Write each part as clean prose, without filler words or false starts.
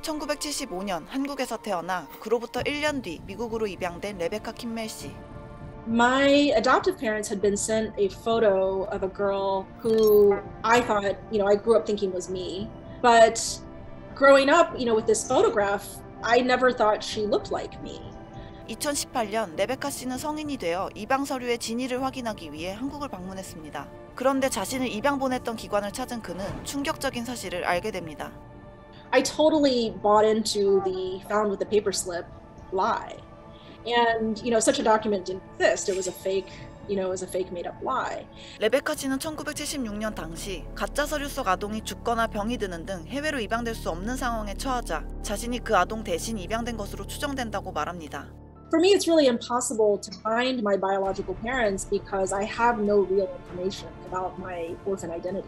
1975년 한국에서 태어나 그로부터 1년 뒤 미국으로 입양된 레베카 킴멜 씨. My adoptive parents had been sent a photo of a girl who I thought, I grew up thinking was me. But growing up, with this photograph, I never thought she looked like me. 2018년 레베카 씨는 성인이 되어 입양 서류의 진위를 확인하기 위해 한국을 방문했습니다. 그런데 자신을 입양 보냈던 기관을 찾은 그는 충격적인 사실을 알게 됩니다. I totally bought into the found with the paper slip lie. And, such a document didn't exist. It was a fake, made up lie. 레베카 씨는 1976년 당시 가짜 서류 속 아동이 죽거나 병이 드는 등 해외로 입양될 수 없는 상황에 처하자 자신이 그 아동 대신 입양된 것으로 추정된다고 말합니다. For me, it's really impossible to find my biological parents because I have no real information about my orphan identity.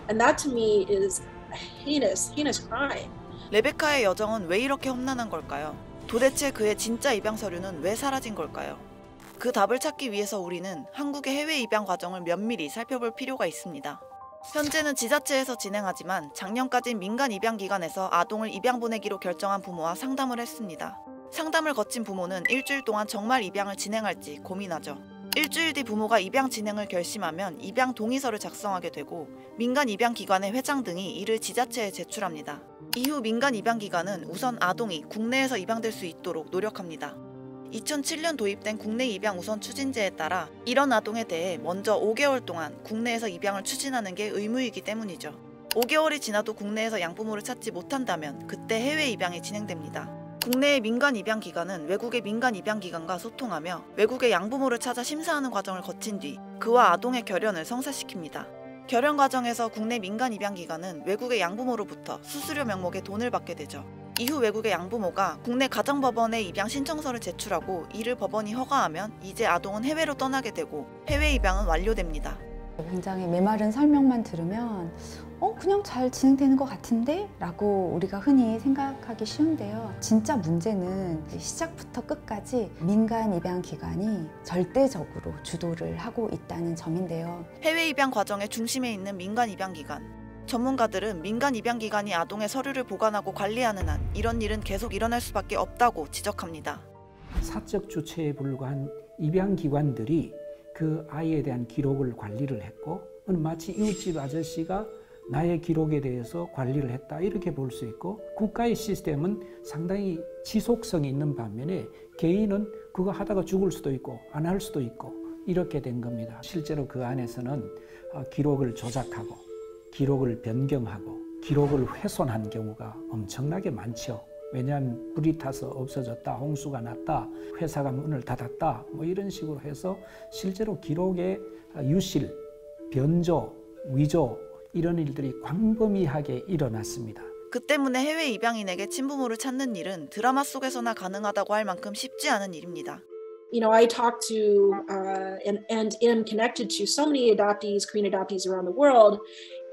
And that to me is a heinous crime. 레베카의 여정은 왜 이렇게 험난한 걸까요? 도대체 그의 진짜 입양 서류는 왜 사라진 걸까요? 그 답을 찾기 위해서 우리는 한국의 해외 입양 과정을 면밀히 살펴볼 필요가 있습니다. 현재는 지자체에서 진행하지만 작년까지 민간 입양기관에서 아동을 입양 보내기로 결정한 부모와 상담을 했습니다. 상담을 거친 부모는 일주일 동안 정말 입양을 진행할지 고민하죠. 일주일 뒤 부모가 입양 진행을 결심하면 입양 동의서를 작성하게 되고 민간 입양기관의 회장 등이 이를 지자체에 제출합니다. 이후 민간 입양기관은 우선 아동이 국내에서 입양될 수 있도록 노력합니다. 2007년 도입된 국내 입양 우선 추진제에 따라 이런 아동에 대해 먼저 5개월 동안 국내에서 입양을 추진하는 게 의무이기 때문이죠. 5개월이 지나도 국내에서 양부모를 찾지 못한다면 그때 해외 입양이 진행됩니다. 국내의 민간 입양기관은 외국의 민간 입양기관과 소통하며 외국의 양부모를 찾아 심사하는 과정을 거친 뒤 그와 아동의 결연을 성사시킵니다. 결연 과정에서 국내 민간 입양기관은 외국의 양부모로부터 수수료 명목의 돈을 받게 되죠. 이후 외국의 양부모가 국내 가정법원에 입양 신청서를 제출하고 이를 법원이 허가하면 이제 아동은 해외로 떠나게 되고 해외 입양은 완료됩니다. 굉장히 메마른 설명만 들으면 그냥 잘 진행되는 것 같은데? 라고 우리가 흔히 생각하기 쉬운데요. 진짜 문제는 시작부터 끝까지 민간 입양기관이 절대적으로 주도를 하고 있다는 점인데요. 해외 입양 과정의 중심에 있는 민간 입양기관. 전문가들은 민간 입양기관이 아동의 서류를 보관하고 관리하는 한 이런 일은 계속 일어날 수밖에 없다고 지적합니다. 사적 주체에 불과한 입양기관들이 그 아이에 대한 기록을 관리를 했고 마치 이웃집 아저씨가 나의 기록에 대해서 관리를 했다 이렇게 볼 수 있고 국가의 시스템은 상당히 지속성이 있는 반면에 개인은 그거 하다가 죽을 수도 있고 안 할 수도 있고 이렇게 된 겁니다. 실제로 그 안에서는 기록을 조작하고 기록을 변경하고 기록을 훼손한 경우가 엄청나게 많죠. 왜냐하면 불이 타서 없어졌다, 홍수가 났다, 회사가 문을 닫았다 이런 식으로 해서 실제로 기록의 유실, 변조, 위조 이런 일들이 광범위하게 일어났습니다. 그 때문에 해외 입양인에게 친부모를 찾는 일은 드라마 속에서나 가능하다고 할 만큼 쉽지 않은 일입니다. I talk to and am connected to so many adoptees, Korean adoptees around the world,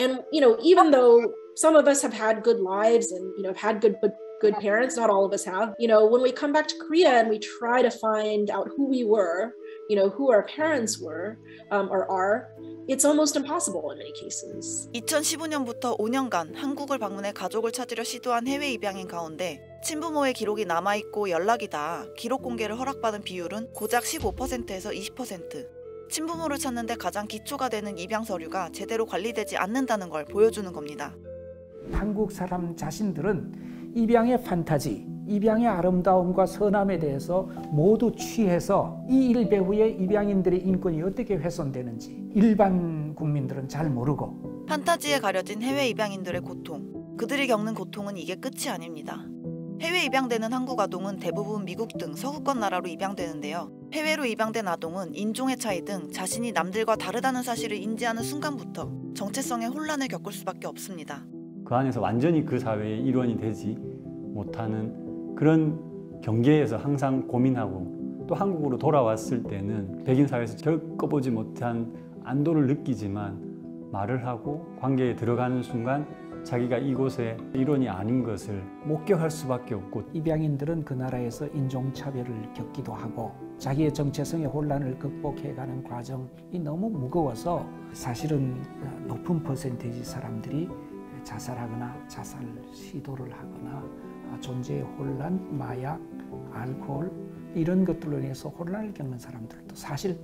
and even though some of us have had good lives and have had good parents, not all of us have. When we come back to Korea and we try to find out who we were, who our parents were or are, it's almost impossible in many cases. 2015년부터 5년간 한국을 방문해 가족을 찾으려 시도한 해외 입양인 가운데 친부모의 기록이 남아있고 연락이 닿아 기록 공개를 허락받은 비율은 고작 15%에서 20%. 친부모를 찾는데 가장 기초가 되는 입양 서류가 제대로 관리되지 않는다는 걸 보여주는 겁니다. 한국 사람 자신들은 입양의 판타지, 입양의 아름다움과 선함에 대해서 모두 취해서 이 일 배후에 입양인들의 인권이 어떻게 훼손되는지 일반 국민들은 잘 모르고 판타지에 가려진 해외 입양인들의 고통, 그들이 겪는 고통은 이게 끝이 아닙니다. 해외 입양되는 한국 아동은 대부분 미국 등 서구권 나라로 입양되는데요. 해외로 입양된 아동은 인종의 차이 등 자신이 남들과 다르다는 사실을 인지하는 순간부터 정체성의 혼란을 겪을 수밖에 없습니다. 그 안에서 완전히 그 사회의 일원이 되지 못하는 그런 경계에서 항상 고민하고 또 한국으로 돌아왔을 때는 백인 사회에서 겪어보지 못한 안도를 느끼지만 말을 하고 관계에 들어가는 순간 자기가 이곳의 일원이 아닌 것을 목격할 수밖에 없고 입양인들은 그 나라에서 인종차별을 겪기도 하고 자기의 정체성의 혼란을 극복해가는 과정이 너무 무거워서 사실은 높은 퍼센테이지 사람들이 자살하거나 자살 시도를 하거나 존재의 혼란, 마약, 알코올 이런 것들로 인해서 혼란을 겪는 사람들도 사실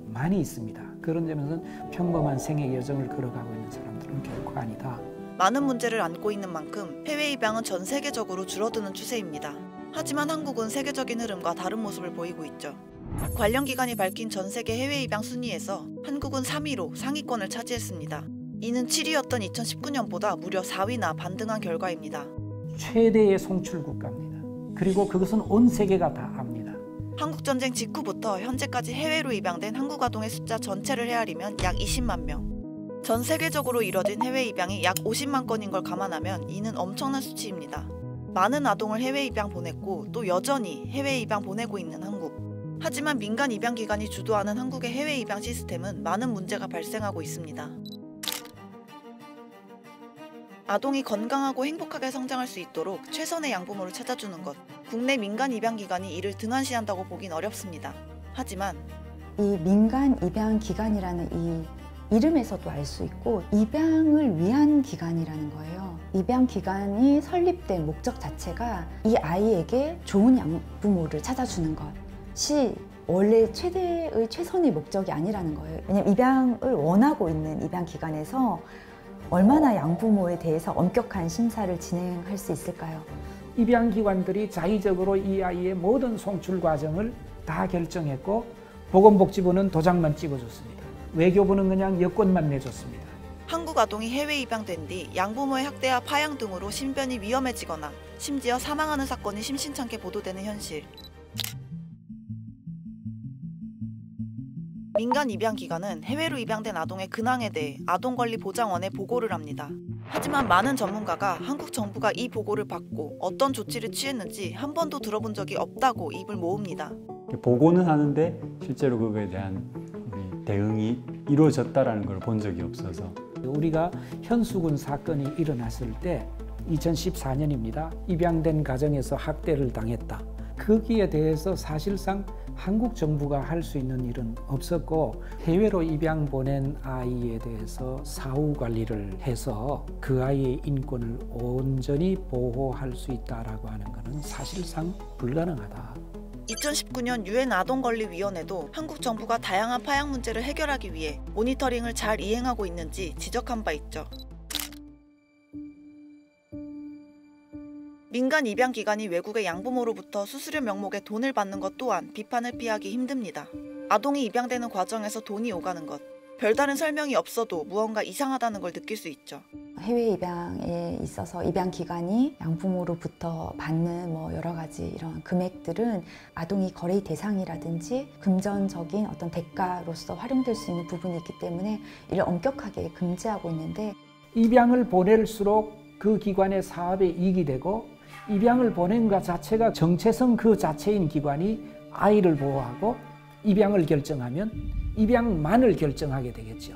많이 있습니다. 그런 점에서는 평범한 생애 여정을 걸어가고 있는 사람들은 결코 아니다. 많은 문제를 안고 있는 만큼 해외 입양은 전 세계적으로 줄어드는 추세입니다. 하지만 한국은 세계적인 흐름과 다른 모습을 보이고 있죠. 관련 기관이 밝힌 전 세계 해외 입양 순위에서 한국은 3위로 상위권을 차지했습니다. 이는 7위였던 2019년보다 무려 4위나 반등한 결과입니다. 최대의 송출 국가입니다. 그리고 그것은 온 세계가 다 압니다. 한국전쟁 직후부터 현재까지 해외로 입양된 한국 아동의 숫자 전체를 헤아리면 약 20만 명. 전 세계적으로 이뤄진 해외 입양이 약 50만 건인 걸 감안하면 이는 엄청난 수치입니다. 많은 아동을 해외 입양 보냈고 또 여전히 해외 입양 보내고 있는 한국. 하지만 민간 입양 기관이 주도하는 한국의 해외 입양 시스템은 많은 문제가 발생하고 있습니다. 아동이 건강하고 행복하게 성장할 수 있도록 최선의 양부모를 찾아주는 것. 국내 민간 입양 기관이 이를 등한시한다고 보긴 어렵습니다. 하지만 이 민간 입양 기관이라는 이 이름에서도 알 수 있고 입양을 위한 기관이라는 거예요. 입양 기관이 설립된 목적 자체가 이 아이에게 좋은 양부모를 찾아주는 것이 원래 최선의 목적이 아니라는 거예요. 왜냐하면 입양을 원하고 있는 입양 기관에서 얼마나 양부모에 대해서 엄격한 심사를 진행할 수 있을까요? 입양기관들이 자의적으로 이 아이의 모든 송출 과정을 다 결정했고 보건복지부는 도장만 찍어줬습니다. 외교부는 그냥 여권만 내줬습니다. 한국 아동이 해외 입양된 뒤 양부모의 학대와 파양 등으로 신변이 위험해지거나 심지어 사망하는 사건이 심심찮게 보도되는 현실. 민간 입양기관은 해외로 입양된 아동의 근황에 대해 아동권리보장원에 보고를 합니다. 하지만 많은 전문가가 한국 정부가 이 보고를 받고 어떤 조치를 취했는지 한 번도 들어본 적이 없다고 입을 모읍니다. 보고는 하는데 실제로 그거에 대한 우리 대응이 이루어졌다라는 걸 본 적이 없어서 우리가 현수군 사건이 일어났을 때 2014년입니다. 입양된 가정에서 학대를 당했다. 거기에 대해서 사실상 한국 정부가 할 수 있는 일은 없었고 해외로 입양 보낸 아이에 대해서 사후 관리를 해서 그 아이의 인권을 온전히 보호할 수 있다라고 하는 것은 사실상 불가능하다. 2019년 유엔 아동권리위원회도 한국 정부가 다양한 파양 문제를 해결하기 위해 모니터링을 잘 이행하고 있는지 지적한 바 있죠. 민간 입양기관이 외국의 양부모로부터 수수료 명목에 돈을 받는 것 또한 비판을 피하기 힘듭니다. 아동이 입양되는 과정에서 돈이 오가는 것. 별다른 설명이 없어도 무언가 이상하다는 걸 느낄 수 있죠. 해외 입양에 있어서 입양 기관이 양부모로부터 받는 여러 가지 이런 금액들은 아동이 거래 대상이라든지 금전적인 어떤 대가로서 활용될 수 있는 부분이 있기 때문에 이를 엄격하게 금지하고 있는데 입양을 보낼수록 그 기관의 사업에 이익이 되고 입양을 보낸 것 자체가 정체성 그 자체인 기관이 아이를 보호하고 입양을 결정하면 입양만을 결정하게 되겠죠.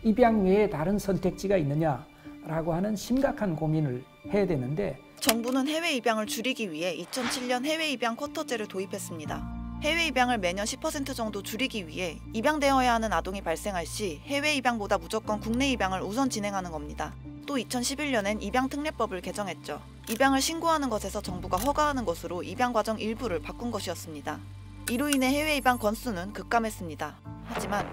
입양 외에 다른 선택지가 있느냐라고 하는 심각한 고민을 해야 되는데 정부는 해외 입양을 줄이기 위해 2007년 해외 입양 쿼터제를 도입했습니다. 해외 입양을 매년 10% 정도 줄이기 위해 입양되어야 하는 아동이 발생할 시 해외 입양보다 무조건 국내 입양을 우선 진행하는 겁니다. 또 2011년엔 입양특례법을 개정했죠. 입양을 신고하는 것에서 정부가 허가하는 것으로 입양 과정 일부를 바꾼 것이었습니다. 이로 인해 해외 입양 건수는 급감했습니다. 하지만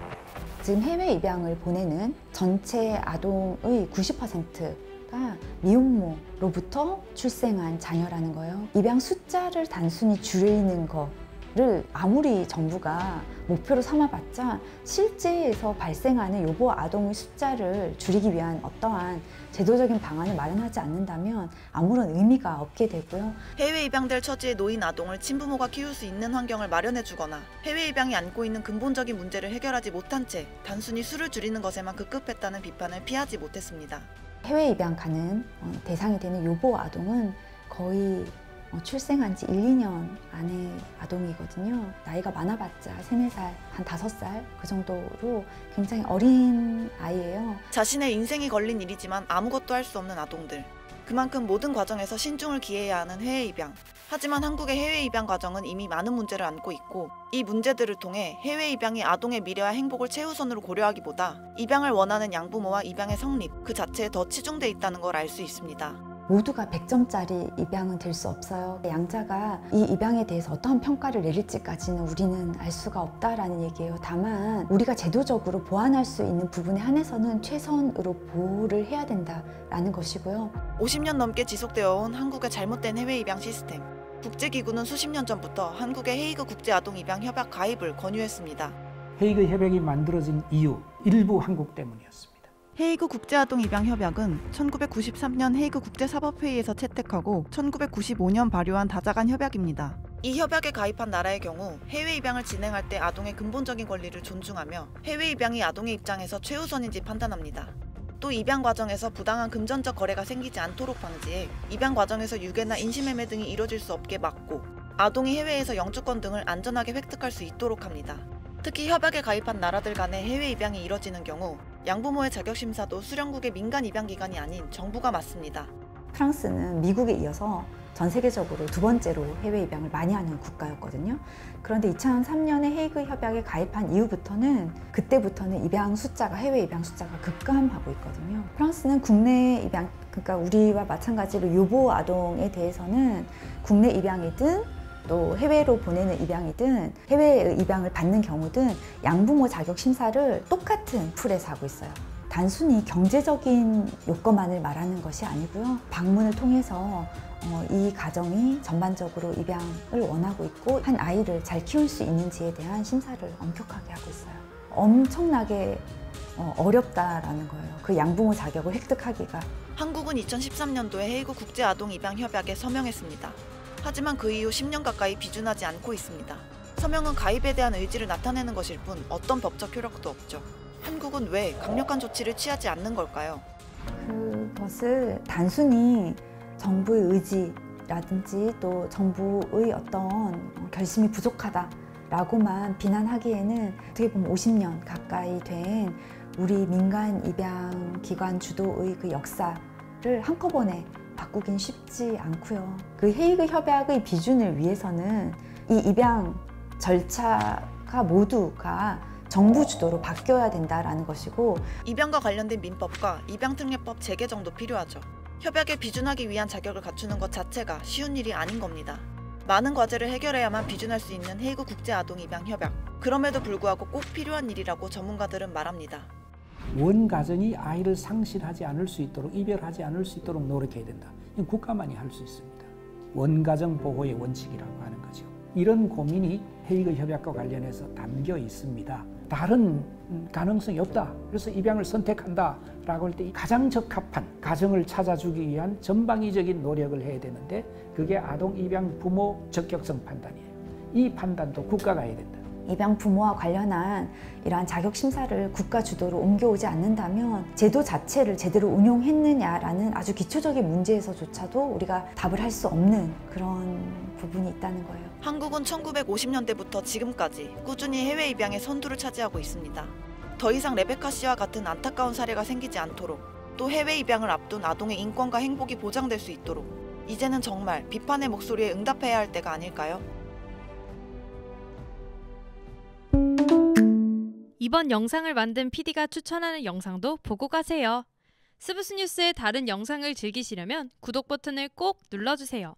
지금 해외 입양을 보내는 전체 아동의 90%가 미혼모로부터 출생한 자녀라는 거예요. 입양 숫자를 단순히 줄이는 거를 아무리 정부가 목표로 삼아봤자 실제에서 발생하는 요보 아동의 숫자를 줄이기 위한 어떠한 제도적인 방안을 마련하지 않는다면 아무런 의미가 없게 되고요. 해외 입양될 처지에 놓인 아동을 친부모가 키울 수 있는 환경을 마련해주거나 해외 입양이 안고 있는 근본적인 문제를 해결하지 못한 채 단순히 수를 줄이는 것에만 급급했다는 비판을 피하지 못했습니다. 해외 입양 가는 대상이 되는 요보 아동은 거의 출생한 지 1, 2년 안에 아동이거든요. 나이가 많아봤자 3, 4살, 한 5살 그 정도로 굉장히 어린 아이예요. 자신의 인생이 걸린 일이지만 아무것도 할 수 없는 아동들. 그만큼 모든 과정에서 신중을 기해야 하는 해외 입양. 하지만 한국의 해외 입양 과정은 이미 많은 문제를 안고 있고 이 문제들을 통해 해외 입양이 아동의 미래와 행복을 최우선으로 고려하기보다 입양을 원하는 양부모와 입양의 성립 그 자체에 더 치중돼 있다는 걸 알 수 있습니다. 모두가 100점짜리 입양은 될 수 없어요. 양자가 이 입양에 대해서 어떠한 평가를 내릴지까지는 우리는 알 수가 없다라는 얘기예요. 다만 우리가 제도적으로 보완할 수 있는 부분에 한해서는 최선으로 보호를 해야 된다라는 것이고요. 50년 넘게 지속되어 온 한국의 잘못된 해외 입양 시스템. 국제기구는 수십 년 전부터 한국의 헤이그 국제아동입양협약 가입을 권유했습니다. 헤이그 협약이 만들어진 이유 일부 한국 때문이었습니다. 헤이그 국제아동입양협약은 1993년 헤이그 국제사법회의에서 채택하고 1995년 발효한 다자간 협약입니다. 이 협약에 가입한 나라의 경우 해외 입양을 진행할 때 아동의 근본적인 권리를 존중하며 해외 입양이 아동의 입장에서 최우선인지 판단합니다. 또 입양 과정에서 부당한 금전적 거래가 생기지 않도록 방지해 입양 과정에서 유괴나 인신매매 등이 이뤄질 수 없게 막고 아동이 해외에서 영주권 등을 안전하게 획득할 수 있도록 합니다. 특히 협약에 가입한 나라들 간의 해외 입양이 이뤄지는 경우 양부모의 자격 심사도 수령국의 민간 입양 기관이 아닌 정부가 맡습니다. 프랑스는 미국에 이어서 전 세계적으로 2번째로 해외 입양을 많이 하는 국가였거든요. 그런데 2003년에 헤이그 협약에 가입한 이후부터는 그때부터는 입양 숫자가 해외 입양 숫자가 급감하고 있거든요. 프랑스는 국내 입양, 그러니까 우리와 마찬가지로 요보 아동에 대해서는 국내 입양이든 또 해외로 보내는 입양이든 해외의 입양을 받는 경우든 양부모 자격 심사를 똑같은 풀에서 하고 있어요. 단순히 경제적인 요건만을 말하는 것이 아니고요. 방문을 통해서 이 가정이 전반적으로 입양을 원하고 있고 한 아이를 잘 키울 수 있는지에 대한 심사를 엄격하게 하고 있어요. 엄청나게 어렵다라는 거예요. 그 양부모 자격을 획득하기가. 한국은 2013년도에 헤이그 국제아동입양협약에 서명했습니다. 하지만 그 이후 10년 가까이 비준하지 않고 있습니다. 서명은 가입에 대한 의지를 나타내는 것일 뿐 어떤 법적 효력도 없죠. 한국은 왜 강력한 조치를 취하지 않는 걸까요? 그것을 단순히 정부의 의지라든지 또 정부의 어떤 결심이 부족하다라고만 비난하기에는 어떻게 보면 50년 가까이 된 우리 민간 입양 기관 주도의 그 역사를 한꺼번에 바꾸긴 쉽지 않고요. 그 헤이그 협약의 비준을 위해서는 이 입양 절차가 모두가 정부 주도로 바뀌어야 된다라는 것이고 입양과 관련된 민법과 입양특례법 재개정도 필요하죠. 협약에 비준하기 위한 자격을 갖추는 것 자체가 쉬운 일이 아닌 겁니다. 많은 과제를 해결해야만 비준할 수 있는 헤이그 국제아동입양협약. 그럼에도 불구하고 꼭 필요한 일이라고 전문가들은 말합니다. 원 가정이 아이를 상실하지 않을 수 있도록 이별하지 않을 수 있도록 노력해야 된다. 이건 국가만이 할 수 있습니다. 원가정 보호의 원칙이라고 하는 거죠. 이런 고민이 헤이그 협약과 관련해서 담겨 있습니다. 다른 가능성이 없다. 그래서 입양을 선택한다라고 할 때 가장 적합한 가정을 찾아주기 위한 전방위적인 노력을 해야 되는데 그게 아동 입양 부모 적격성 판단이에요. 이 판단도 국가가 해야 된다. 입양 부모와 관련한 이러한 자격 심사를 국가 주도로 옮겨오지 않는다면 제도 자체를 제대로 운용했느냐라는 아주 기초적인 문제에서조차도 우리가 답을 할 수 없는 그런 부분이 있다는 거예요. 한국은 1950년대부터 지금까지 꾸준히 해외 입양의 선두를 차지하고 있습니다. 더 이상 레베카 씨와 같은 안타까운 사례가 생기지 않도록 또 해외 입양을 앞둔 아동의 인권과 행복이 보장될 수 있도록 이제는 정말 비판의 목소리에 응답해야 할 때가 아닐까요? 이번 영상을 만든 PD가 추천하는 영상도 보고 가세요. 스브스 뉴스의 다른 영상을 즐기시려면 구독 버튼을 꼭 눌러주세요.